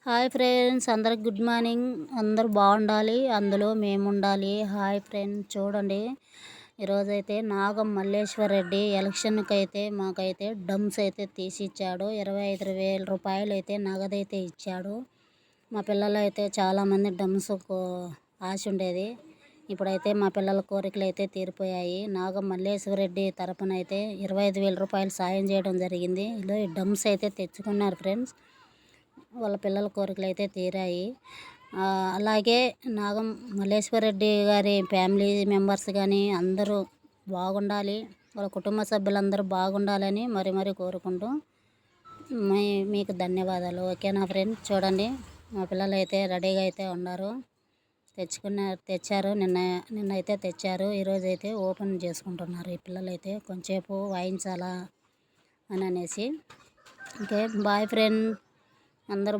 Hi friends, అందరికి good morning. అందరూ బాగుండాలి, అందులో మేము ఉండాలి. హాయ్ ఫ్రెండ్స్, చూడండి ఈరోజైతే నాగం మల్లేశ్వర్ రెడ్డి ఎలక్షన్కి అయితే మాకైతే డమ్స్ అయితే తీసి ఇచ్చాడు. 25,000 రూపాయలు అయితే నగదైతే ఇచ్చాడు. మా పిల్లలు అయితే చాలామంది డమ్స్ ఆశ ఉండేది. ఇప్పుడైతే మా పిల్లల కోరికలు అయితే తీరిపోయాయి. నాగం మల్లేశ్వర్ రెడ్డి తరపున అయితే 25,000 రూపాయలు సాయం చేయడం జరిగింది. ఇలా డమ్స్ అయితే తెచ్చుకున్నారు ఫ్రెండ్స్. వాళ్ళ పిల్లల కోరికలు అయితే తీరాయి. అలాగే నాగం మల్లేశ్వర్ రెడ్డి గారి ఫ్యామిలీ మెంబర్స్ కానీ అందరూ బాగుండాలి, వాళ్ళ కుటుంబ సభ్యులందరూ బాగుండాలని మరి కోరుకుంటూ మీకు ధన్యవాదాలు. ఓకేనా ఫ్రెండ్స్, చూడండి మా పిల్లలు అయితే రెడీగా అయితే ఉన్నారు. తెచ్చారు, నిన్నైతే తెచ్చారు. ఈరోజు అయితే ఓపెన్ చేసుకుంటున్నారు ఈ పిల్లలు అయితే. కొంచెంసేపు వాయించాలా అని అనేసి. ఓకే, బాయ్ ఫ్రెండ్, అందరూ